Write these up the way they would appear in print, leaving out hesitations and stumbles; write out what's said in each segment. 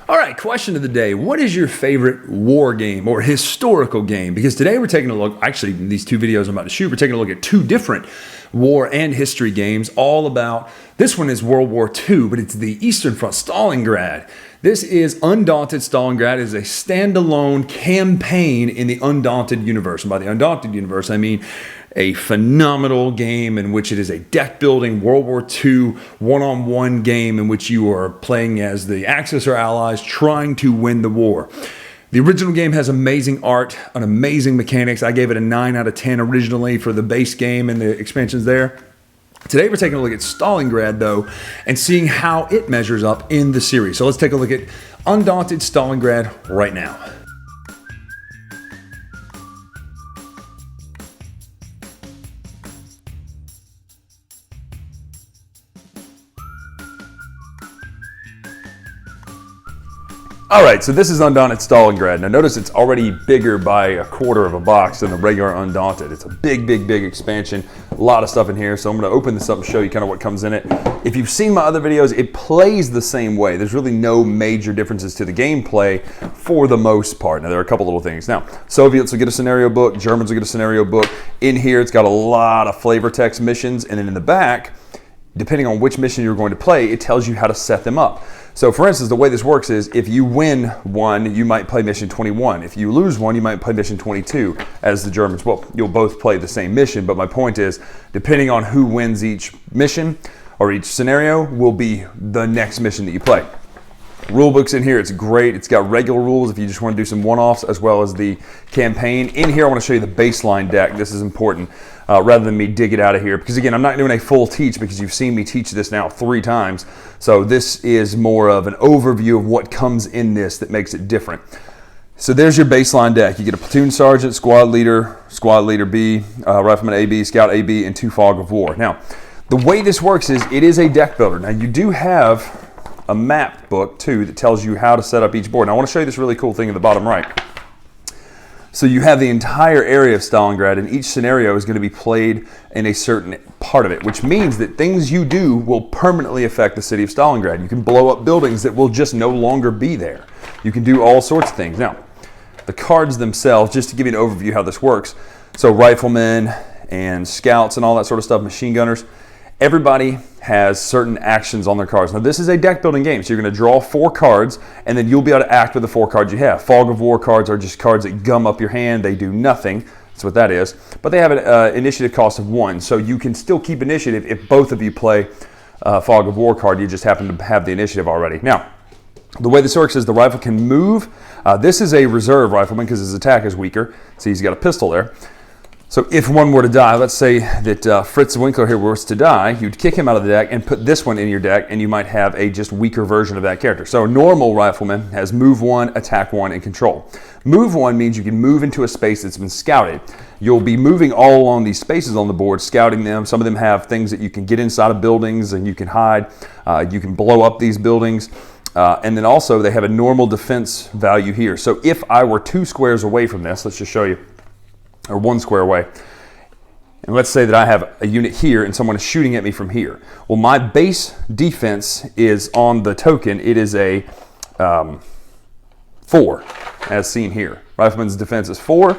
All right, question of the day. What is your favorite war game or historical game? Because today we're taking a look, actually in these two videos I'm about to shoot, we're taking a look at two different war and history games all about, this one is World War II, but it's the Eastern Front, Stalingrad. This is Undaunted Stalingrad. It is a standalone campaign in the Undaunted universe. And by the Undaunted universe, I mean a phenomenal game in which it is a deck building World War II one-on-one game in which you are playing as the Axis or allies trying to win the war. The original game has amazing art and amazing mechanics. I gave it a 9 out of 10 originally for the base game and the expansions there. Today we're taking a look at Stalingrad though and seeing how it measures up in the series. So let's take a look at Undaunted Stalingrad right now. All right, so this is Undaunted Stalingrad. Now notice it's already bigger by a quarter of a box than the regular Undaunted. It's a big expansion, a lot of stuff in here. So I'm gonna open this up and show you kind of what comes in it. If you've seen my other videos, it plays the same way. There's really no major differences to the gameplay for the most part. Now there are a couple little things. Now, Soviets will get a scenario book, Germans will get a scenario book. In here, it's got a lot of flavor text missions, and then in the back, depending on which mission you're going to play, it tells you how to set them up. So for instance, the way this works is if you win one, you might play mission 21. If you lose one, you might play mission 22 as the Germans. Well, you'll both play the same mission, but my point is, depending on who wins each mission or each scenario will be the next mission that you play. Rule book's in here, it's great. It's got regular rules if you just want to do some one-offs as well as the campaign. In here, I want to show you the baseline deck. This is important rather than me dig it out of here. Because again, I'm not doing a full teach because you've seen me teach this now 3 times. So this is more of an overview of what comes in this that makes it different. So there's your baseline deck. You get a platoon sergeant, squad leader B, rifleman AB, scout AB, and 2 fog of war. Now, the way this works is it is a deck builder. Now you do have a map book too that tells you how to set up each board. Now I want to show you this really cool thing in the bottom right. So you have the entire area of Stalingrad, and each scenario is going to be played in a certain part of it, which means that things you do will permanently affect the city of Stalingrad. You can blow up buildings that will just no longer be there. You can do all sorts of things. Now, the cards themselves, just to give you an overview how this works. So riflemen and scouts and all that sort of stuff, machine gunners, everybody has certain actions on their cards. Now this is a deck building game, so you're going to draw 4 cards and then you'll be able to act with the 4 cards you have. Fog of War cards are just cards that gum up your hand. They do nothing. That's what that is. But they have an initiative cost of 1, so you can still keep initiative if both of you play Fog of War card. You just happen to have the initiative already. Now, the way this works is the rifle can move. This is a reserve rifleman because his attack is weaker. See, he's got a pistol there. So if one were to die, let's say that Fritz Winkler here was to die, you'd kick him out of the deck and put this one in your deck, and you might have a just weaker version of that character. So a normal rifleman has move 1, attack 1, and control. Move 1 means you can move into a space that's been scouted. You'll be moving all along these spaces on the board, scouting them. Some of them have things that you can get inside of buildings and you can hide. You can blow up these buildings. And then also they have a normal defense value here. So if I were 2 squares away from this, let's just show you, or 1 square away, and let's say that I have a unit here and someone is shooting at me from here. Well, my base defense is on the token. It is a 4, as seen here. Rifleman's defense is 4.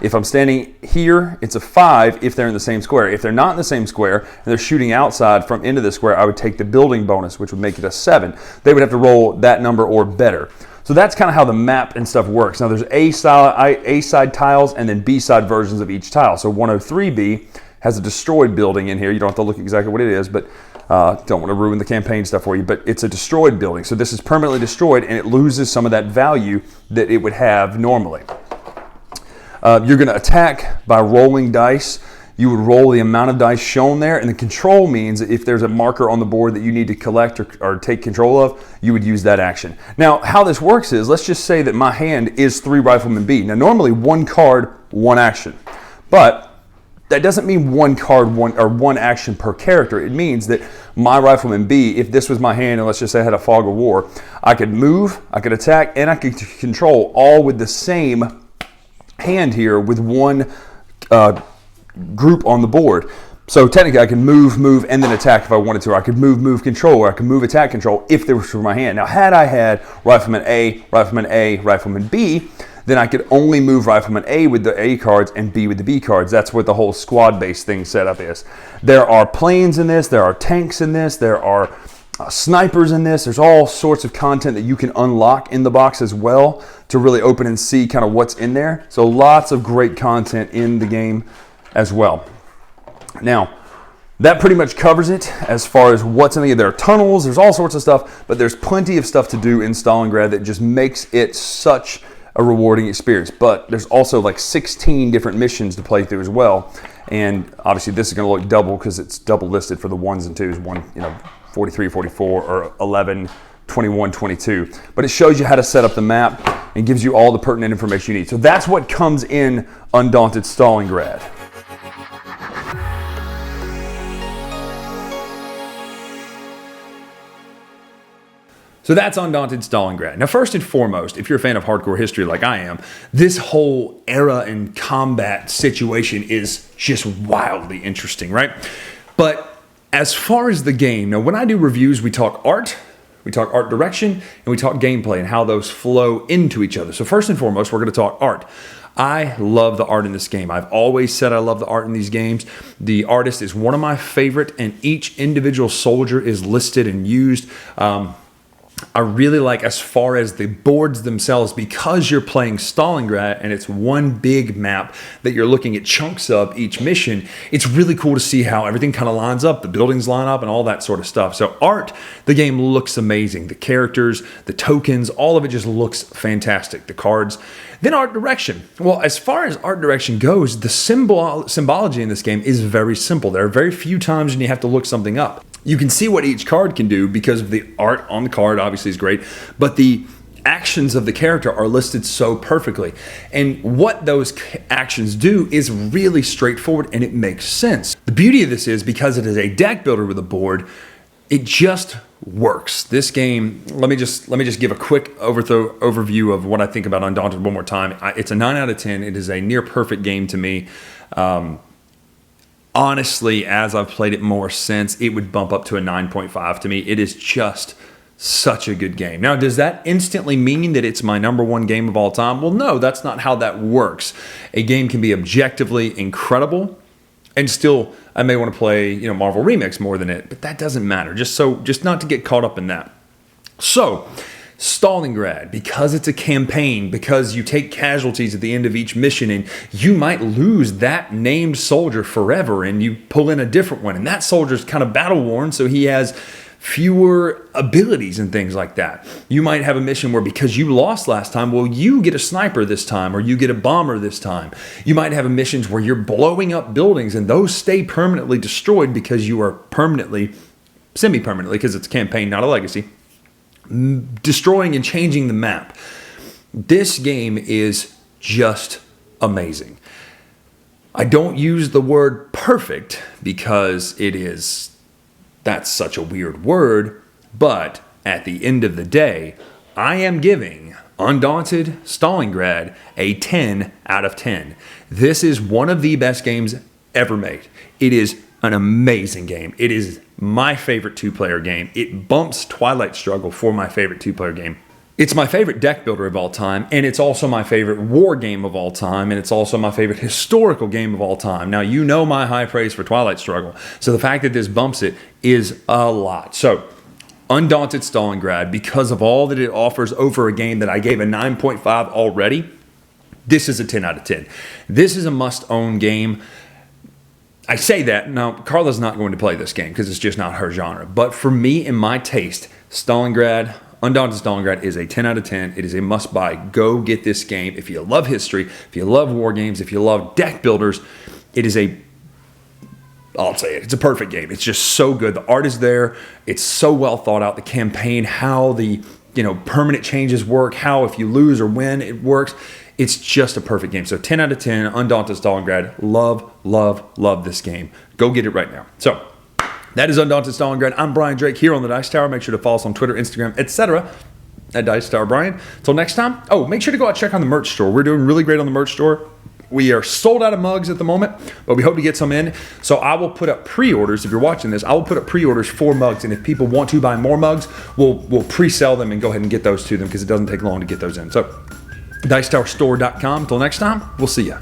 If I'm standing here, it's a 5 if they're in the same square. If they're not in the same square and they're shooting outside from into the square, I would take the building bonus, which would make it a 7. They would have to roll that number or better. So that's kind of how the map and stuff works. Now there's A side tiles and then B side versions of each tile. So 103B has a destroyed building in here. You don't have to look exactly what it is, but don't want to ruin the campaign stuff for you, but it's a destroyed building. So this is permanently destroyed and it loses some of that value that it would have normally. You're going to attack by rolling dice. You would roll the amount of dice shown there, and the control means that if there's a marker on the board that you need to collect or take control of, you would use that action. Now, how this works is, let's just say that my hand is 3 Rifleman B. Now, normally 1 card, 1 action, but that doesn't mean 1 card, 1 action per character. It means that my Rifleman B, if this was my hand, and let's just say I had a Fog of War, I could move, I could attack, and I could control all with the same hand here with 1 group on the board. So technically I can move, and then attack if I wanted to, or I could move, control, or I could move, attack, control if they were for my hand. Now, had I had Rifleman A, Rifleman B, then I could only move Rifleman A with the A cards and B with the B cards. That's what the whole squad-based thing setup is. There are planes in this, there are tanks in this, there are snipers in this. There's all sorts of content that you can unlock in the box as well to really open and see kind of what's in there. So lots of great content in the game as well. Now, that pretty much covers it as far as what's in the game. There are tunnels, there's all sorts of stuff, but there's plenty of stuff to do in Stalingrad that just makes it such a rewarding experience. But there's also like 16 different missions to play through as well. And obviously this is going to look double because it's double listed for the ones and twos, 43, 44, or 11, 21, 22. But it shows you how to set up the map and gives you all the pertinent information you need. So that's what comes in Undaunted Stalingrad. So that's Undaunted Stalingrad. Now, first and foremost, if you're a fan of hardcore history like I am, this whole era and combat situation is just wildly interesting, right? But as far as the game, now when I do reviews, we talk art direction, and we talk gameplay and how those flow into each other. So first and foremost, we're going to talk art. I love the art in this game. I've always said I love the art in these games. The artist is one of my favorite, and each individual soldier is listed and used. I really like, as far as the boards themselves, because you're playing Stalingrad and it's one big map that you're looking at chunks of each mission, it's really cool to see how everything kind of lines up, the buildings line up and all that sort of stuff. So art, the game looks amazing. The characters, the tokens, all of it just looks fantastic. The cards. Then art direction. Well, as far as art direction goes, the symbology in this game is very simple. There are very few times when you have to look something up. You can see what each card can do because of the art on the card, obviously is great, but the actions of the character are listed so perfectly. And what those actions do is really straightforward, and it makes sense. The beauty of this is, because it is a deck builder with a board, it just works. This game, let me just give a quick overview of what I think about Undaunted one more time. It's a 9 out of 10. It is a near perfect game to me. Honestly, as I've played it more since, it would bump up to a 9.5 to me. It is just such a good game. Now, does that instantly mean that it's my #1 game of all time? Well, no, that's not how that works. A game can be objectively incredible, and still, I may want to play, Marvel Remix more than it, but that doesn't matter. Just not to get caught up in that. So, Stalingrad, because it's a campaign, because you take casualties at the end of each mission, and you might lose that named soldier forever, and you pull in a different one, and that soldier's kind of battle worn, so he has fewer abilities and things like that. You might have a mission where, because you lost last time, well, you get a sniper this time, or you get a bomber this time. You might have missions where you're blowing up buildings, and those stay permanently destroyed because you are semi-permanently, because it's a campaign, not a legacy, destroying and changing the map. This game is just amazing. I don't use the word perfect because that's such a weird word, but at the end of the day, I am giving Undaunted Stalingrad a 10 out of 10. This is one of the best games ever made. It is an amazing game. It is my favorite two-player game. It bumps Twilight Struggle for my favorite two-player game. It's my favorite deck builder of all time, and it's also my favorite war game of all time, and it's also my favorite historical game of all time. Now, you know my high praise for Twilight Struggle, so the fact that this bumps it is a lot. So, Undaunted Stalingrad, because of all that it offers over a game that I gave a 9.5 already, this is a 10 out of 10. This is a must-own game. I say that, now Carla's not going to play this game because it's just not her genre. But for me, in my taste, Undaunted Stalingrad is a 10 out of 10. It is a must-buy. Go get this game. If you love history, if you love war games, if you love deck builders, it's a perfect game. It's just so good. The art is there. It's so well thought out. The campaign, how the permanent changes work, how if you lose or win, it works. It's just a perfect game. So 10 out of 10, Undaunted Stalingrad. Love, love, love this game. Go get it right now. So that is Undaunted Stalingrad. I'm Brian Drake here on the Dice Tower. Make sure to follow us on Twitter, Instagram, etc. at Dice Tower Brian. Until next time. Oh, make sure to go out and check on the merch store. We're doing really great on the merch store. We are sold out of mugs at the moment, but we hope to get some in. So I will put up pre-orders. If you're watching this, I will put up pre-orders for mugs. And if people want to buy more mugs, we'll pre-sell them and go ahead and get those to them because it doesn't take long to get those in. So dicetowerstore.com. Until next time, we'll see ya.